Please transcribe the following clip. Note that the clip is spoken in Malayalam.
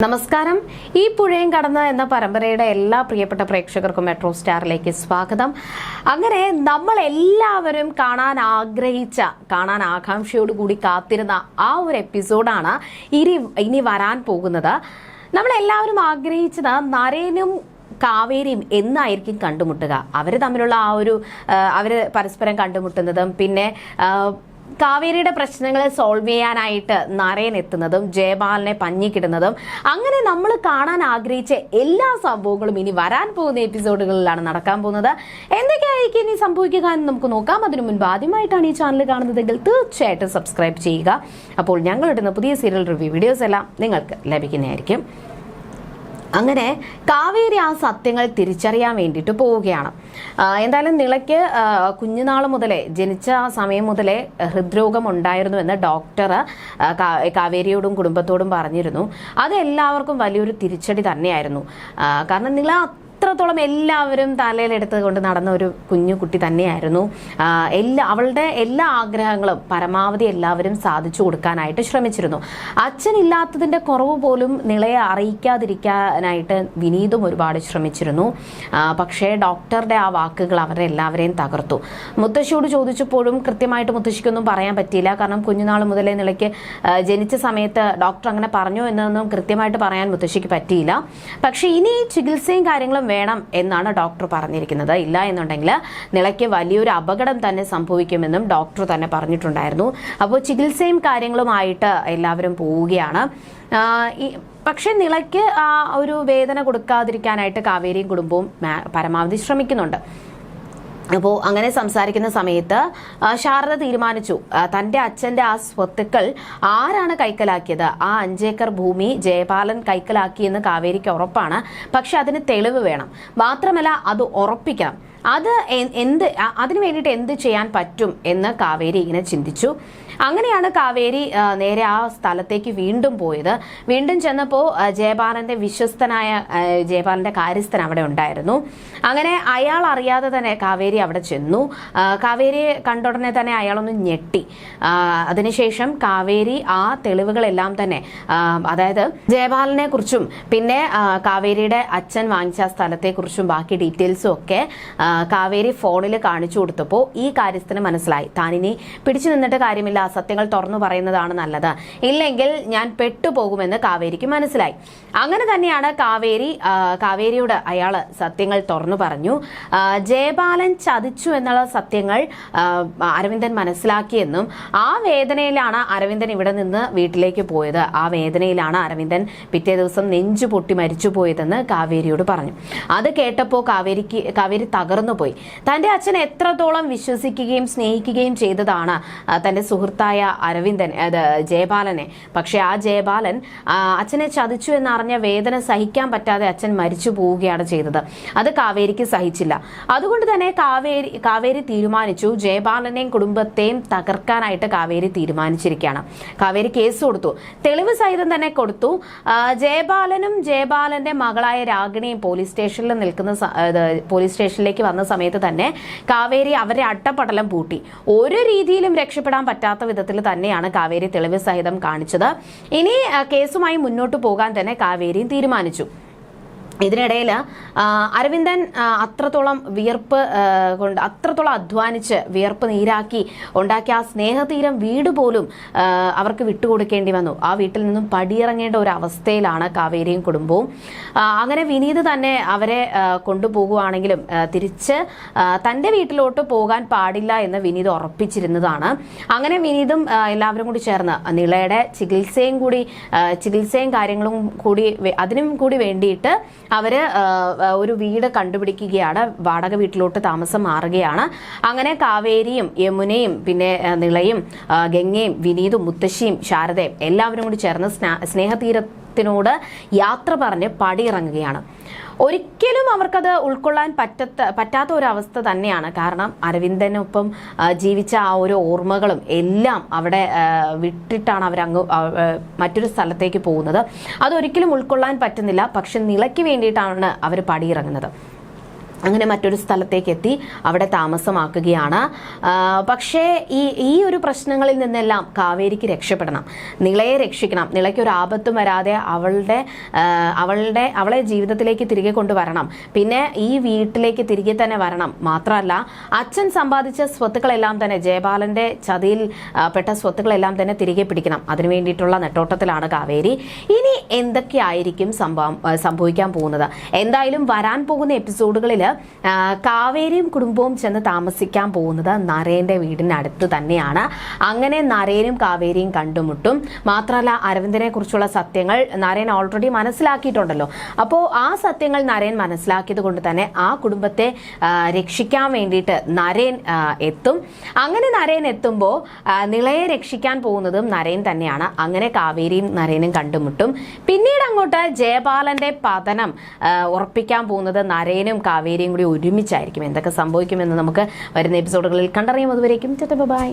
നമസ്കാരം. ഈ പുഴയും കടന്ന് എന്ന പരമ്പരയുടെ എല്ലാ പ്രിയപ്പെട്ട പ്രേക്ഷകർക്കും മെട്രോ സ്റ്റാറിലേക്ക് സ്വാഗതം. അങ്ങനെ നമ്മൾ എല്ലാവരും കാണാൻ ആകാംക്ഷയോടുകൂടി കാത്തിരുന്ന ആ ഒരു എപ്പിസോഡാണ് ഇനി വരാൻ പോകുന്നത്. നമ്മളെല്ലാവരും ആഗ്രഹിച്ചത് നരേനും കാവേരിയും എന്നായിരിക്കും കണ്ടുമുട്ടുക. അവർ തമ്മിലുള്ള അവര് പരസ്പരം കണ്ടുമുട്ടുന്നതും പിന്നെ കാവേരിയുടെ പ്രശ്നങ്ങളെ സോൾവ് ചെയ്യാനായിട്ട് നരയൻ എത്തുന്നതും ജയപാലനെ പഞ്ഞിക്കിടുന്നതും അങ്ങനെ നമ്മൾ കാണാൻ ആഗ്രഹിച്ച എല്ലാ സംഭവങ്ങളും ഇനി വരാൻ പോകുന്ന എപ്പിസോഡുകളിലാണ് നടക്കാൻ പോകുന്നത്. എന്തൊക്കെയായിരിക്കും ഇനി സംഭവിക്കുക എന്ന് നമുക്ക് നോക്കാം. അതിനു മുൻപ് ആദ്യമായിട്ടാണ് ഈ ചാനൽ കാണുന്നതെങ്കിൽ തീർച്ചയായിട്ടും സബ്സ്ക്രൈബ് ചെയ്യുക. അപ്പോൾ ഞങ്ങളിടുന്ന പുതിയ സീരിയൽ റിവ്യൂ വീഡിയോസ് എല്ലാം നിങ്ങൾക്ക് ലഭിക്കുന്നതായിരിക്കും. അങ്ങനെ കാവേരി ആ സത്യങ്ങൾ തിരിച്ചറിയാൻ വേണ്ടിയിട്ട് പോവുകയാണ്. എന്തായാലും നിളയ്ക്ക് കുഞ്ഞുനാൾ മുതലേ ജനിച്ച സമയം മുതലേ ഹൃദ്രോഗം ഉണ്ടായിരുന്നു എന്ന് ഡോക്ടർ കാവേരിയോടും കുടുംബത്തോടും പറഞ്ഞിരുന്നു. അത് എല്ലാവർക്കും വലിയൊരു തിരിച്ചടി തന്നെയായിരുന്നു. കാരണം നിള അത്രത്തോളം എല്ലാവരും തലയിലെടുത്ത് കൊണ്ട് നടന്ന ഒരു കുഞ്ഞു കുട്ടി തന്നെയായിരുന്നു. അവളുടെ എല്ലാ ആഗ്രഹങ്ങളും പരമാവധി എല്ലാവരും സാധിച്ചു കൊടുക്കാനായിട്ട് ശ്രമിച്ചിരുന്നു. അച്ഛനില്ലാത്തതിൻ്റെ കുറവ് പോലും നിളയെ അറിയിക്കാതിരിക്കാനായിട്ട് വിനീതും ഒരുപാട് ശ്രമിച്ചിരുന്നു. പക്ഷേ ഡോക്ടറുടെ ആ വാക്കുകൾ അവരെ എല്ലാവരെയും തകർത്തു. മുത്തശ്ശിയോട് ചോദിച്ചപ്പോഴും കൃത്യമായിട്ട് മുത്തശ്ശിക്കൊന്നും പറയാൻ പറ്റിയില്ല. കാരണം കുഞ്ഞുനാൾ മുതലേ നിളയ്ക്ക് ജനിച്ച സമയത്ത് ഡോക്ടർ അങ്ങനെ പറഞ്ഞു എന്നൊന്നും കൃത്യമായിട്ട് പറയാൻ മുത്തശ്ശിക്ക് പറ്റിയില്ല. പക്ഷേ ഇനി ചികിത്സയും കാര്യങ്ങളും വേണം എന്നാണ് ഡോക്ടർ പറഞ്ഞിരിക്കുന്നത്. ഇല്ല എന്നുണ്ടെങ്കിൽ നിളയ്ക്ക് വലിയൊരു അപകടം തന്നെ സംഭവിക്കുമെന്നും ഡോക്ടർ തന്നെ പറഞ്ഞിട്ടുണ്ടായിരുന്നു. അപ്പോൾ ചികിത്സയും കാര്യങ്ങളുമായിട്ട് എല്ലാവരും പോവുകയാണ്. പക്ഷെ നിളയ്ക്ക് ആ ഒരു വേദന കൊടുക്കാതിരിക്കാനായിട്ട് കാവേരിയും കുടുംബവും പരമാവധി ശ്രമിക്കുന്നുണ്ട്. അപ്പോൾ അങ്ങനെ സംസാരിക്കുന്ന സമയത്ത് ശാരദ തീരുമാനിച്ചു തൻ്റെ അച്ഛൻ്റെ ആ സ്വത്തുക്കൾ ആരാണ് കൈക്കലാക്കിയത്, ആ 5 ഏക്കർ ഭൂമി ജയപാലൻ കൈക്കലാക്കിയെന്ന് കാവേരിക്ക് ഉറപ്പാണ്. പക്ഷെ അതിന് തെളിവ് വേണം. മാത്രമല്ല അത് ഉറപ്പിക്കണം. അതിനു വേണ്ടിയിട്ട് എന്ത് ചെയ്യാൻ പറ്റും എന്ന് കാവേരി ഇങ്ങനെ ചിന്തിച്ചു. അങ്ങനെയാണ് കാവേരി നേരെ ആ സ്ഥലത്തേക്ക് വീണ്ടും പോയത്. വീണ്ടും ചെന്നപ്പോൾ ജയപാലന്റെ വിശ്വസ്തനായ ജയപാലന്റെ കാര്യസ്ഥൻ അവിടെ ഉണ്ടായിരുന്നു. അങ്ങനെ അയാൾ അറിയാതെ തന്നെ കാവേരി അവിടെ ചെന്നു. കാവേരിയെ കണ്ടുടനെ തന്നെ അയാളൊന്ന് ഞെട്ടി. അതിനുശേഷം കാവേരി ആ തെളിവുകളെല്ലാം തന്നെ, അതായത് ജയപാലനെ കുറിച്ചും പിന്നെ കാവേരിയുടെ അച്ഛൻ വാങ്ങിച്ച സ്ഥലത്തെക്കുറിച്ചും ബാക്കി ഡീറ്റെയിൽസും ഒക്കെ കാവേരി ഫോണിൽ കാണിച്ചു കൊടുത്തപ്പോൾ ഈ കാര്യസ്ഥന് മനസ്സിലായി താനിനി പിടിച്ചു നിന്നിട്ട് കാര്യമില്ല, സത്യങ്ങൾ തുറന്നു പറയുന്നതാണ് നല്ലത്, ഇല്ലെങ്കിൽ ഞാൻ പെട്ടുപോകുമെന്ന് കാവേരിക്ക് മനസ്സിലായി. അങ്ങനെ തന്നെയാണ് കാവേരിയോട് അയാൾ സത്യങ്ങൾ തുറന്നു പറഞ്ഞു. ജയപാലൻ ചതിച്ചു എന്നുള്ള സത്യങ്ങൾ അരവിന്ദൻ മനസ്സിലാക്കിയെന്നും ആ വേദനയിലാണ് അരവിന്ദൻ ഇവിടെ നിന്ന് വീട്ടിലേക്ക് പോയത്, ആ വേദനയിലാണ് അരവിന്ദൻ പിറ്റേ ദിവസം നെഞ്ചു പൊട്ടി മരിച്ചു പോയതെന്ന് കാവേരിയോട് പറഞ്ഞു. അത് കേട്ടപ്പോൾ കാവേരി തകർന്നു പോയി. തന്റെ അച്ഛൻ എത്രത്തോളം വിശ്വസിക്കുകയും സ്നേഹിക്കുകയും ചെയ്തതാണ് തന്റെ സുഹൃത്തായ അരവിന്ദൻ, ജയപാലനെ. പക്ഷെ ആ ജയപാലൻ അച്ഛനെ ചതിച്ചു എന്നറിഞ്ഞ വേദന സഹിക്കാൻ പറ്റാതെ അച്ഛൻ മരിച്ചു പോവുകയാണ് ചെയ്തത്. അത് കാവേരിക്ക് സഹിച്ചില്ല. അതുകൊണ്ട് തന്നെ കാവേരി തീരുമാനിച്ചു ജയപാലനെയും കുടുംബത്തെയും തകർക്കാനായിട്ട് കാവേരി തീരുമാനിച്ചിരിക്കുകയാണ്. കാവേരി കേസ് കൊടുത്തു, തെളിവ് സഹിതം തന്നെ കൊടുത്തു. ജയപാലനും ജയപാലന്റെ മകളായ രാഗിണിയും പോലീസ് സ്റ്റേഷനിലേക്ക് വന്ന സമയത്ത് തന്നെ കാവേരി അവരെ അട്ടപ്പടലം പൂട്ടി. ഒരു രീതിയിലും രക്ഷപ്പെടാൻ പറ്റാത്ത വിധത്തിൽ തന്നെയാണ് കാവേരി തെളിവ് സഹിതം കാണിച്ചത്. ഇനി കേസുമായി മുന്നോട്ട് പോകാൻ തന്നെ കാവേരിയും തീരുമാനിച്ചു. ഇതിനിടയിൽ അരവിന്ദൻ അത്രത്തോളം അത്രത്തോളം അധ്വാനിച്ച് വിയർപ്പ് നീരാക്കി ഉണ്ടാക്കിയ ആ സ്നേഹതീരം വീട് പോലും അവർക്ക് വിട്ടുകൊടുക്കേണ്ടി വന്നു. ആ വീട്ടിൽ നിന്നും പടിയിറങ്ങേണ്ട ഒരു അവസ്ഥയിലാണ് കാവേരിയും കുടുംബവും. അങ്ങനെ വിനീത് തന്നെ അവരെ കൊണ്ടുപോകുവാണെങ്കിലും തിരിച്ച് തൻ്റെ വീട്ടിലോട്ട് പോകാൻ പാടില്ല എന്ന് വിനീത് ഉറപ്പിച്ചിരുന്നതാണ്. അങ്ങനെ വിനീതും എല്ലാവരും കൂടി ചേർന്ന് നിളയുടെ ചികിത്സയും കാര്യങ്ങളും കൂടി അതിനും കൂടി വേണ്ടിയിട്ട് അവര് ഒരു വീട് കണ്ടുപിടിക്കുകയാണ്. വാടക വീട്ടിലോട്ട് താമസം മാറുകയാണ്. അങ്ങനെ കാവേരിയും യമുനയും പിന്നെ നിളയും ഗംഗയും വിനീതും മുത്തശ്ശിയും ശാരദയും എല്ലാവരും കൂടി ചേർന്ന് സ്നേഹതീരത്തിനോട് യാത്ര പറഞ്ഞ് പടിയിറങ്ങുകയാണ്. ഒരിക്കലും അവർക്കത് ഉൾക്കൊള്ളാൻ പറ്റാത്ത ഒരു അവസ്ഥ തന്നെയാണ്. കാരണം അരവിന്ദനൊപ്പം ജീവിച്ച ആ ഒരു ഓർമ്മകളും എല്ലാം അവിടെ വിട്ടിട്ടാണ് അവരങ്ങ് മറ്റൊരു സ്ഥലത്തേക്ക് പോകുന്നത്. അതൊരിക്കലും ഉൾക്കൊള്ളാൻ പറ്റുന്നില്ല. പക്ഷെ നിളയ്ക്ക് വേണ്ടിയിട്ടാണ് അവർ പടിയിറങ്ങുന്നത്. അങ്ങനെ മറ്റൊരു സ്ഥലത്തേക്ക് എത്തി അവിടെ താമസമാക്കുകയാണ്. പക്ഷേ ഈ ഒരു പ്രശ്നങ്ങളിൽ നിന്നെല്ലാം കാവേരിക്ക് രക്ഷപ്പെടണം, നിളയെ രക്ഷിക്കണം, നിളയ്ക്ക് ഒരു ആപത്തും വരാതെ അവളെ ജീവിതത്തിലേക്ക് തിരികെ കൊണ്ടുവരണം, പിന്നെ ഈ വീട്ടിലേക്ക് തിരികെ തന്നെ വരണം. മാത്രമല്ല അച്ഛൻ സമ്പാദിച്ച സ്വത്തുക്കളെല്ലാം തന്നെ, ജയപാലന്റെ ചതിയിൽ പെട്ട സ്വത്തുക്കളെല്ലാം തന്നെ തിരികെ പിടിക്കണം. അതിനു വേണ്ടിയിട്ടുള്ള നെട്ടോട്ടത്തിലാണ് കാവേരി. ഇനി എന്തൊക്കെയായിരിക്കും സംഭവിക്കാൻ പോകുന്നത്? എന്തായാലും വരാൻ പോകുന്ന എപ്പിസോഡുകളിൽ കാവേരിയും കുടുംബവും ചെന്ന് താമസിക്കാൻ പോകുന്നത് നരേന്റെ വീടിനടുത്ത് തന്നെയാണ്. അങ്ങനെ നരേനും കാവേരിയും കണ്ടുമുട്ടും. മാത്രമല്ല അരവിന്ദനെ കുറിച്ചുള്ള സത്യങ്ങൾ നരേൻ ഓൾറെഡി മനസ്സിലാക്കിയിട്ടുണ്ടല്ലോ. അപ്പോൾ ആ സത്യങ്ങൾ നരേൻ മനസ്സിലാക്കിയത് കൊണ്ട് തന്നെ ആ കുടുംബത്തെ രക്ഷിക്കാൻ വേണ്ടിയിട്ട് നരേൻ എത്തും. അങ്ങനെ നരേൻ എത്തുമ്പോൾ നിളയെ രക്ഷിക്കാൻ പോകുന്നതും നരേൻ തന്നെയാണ്. അങ്ങനെ കാവേരിയും നരേനും കണ്ടുമുട്ടും. പിന്നീട് അങ്ങോട്ട് ജയപാലന്റെ പതനം ഉറപ്പിക്കാൻ പോകുന്നത് നരേനും കാവേരിയും കൂടി ഒരുമിച്ചായിരിക്കും. എന്തൊക്കെ സംഭവിക്കുമെന്ന് നമുക്ക് വരുന്ന എപ്പിസോഡുകളിൽ കണ്ടറിയാം. അതുവരേക്കും ബൈ.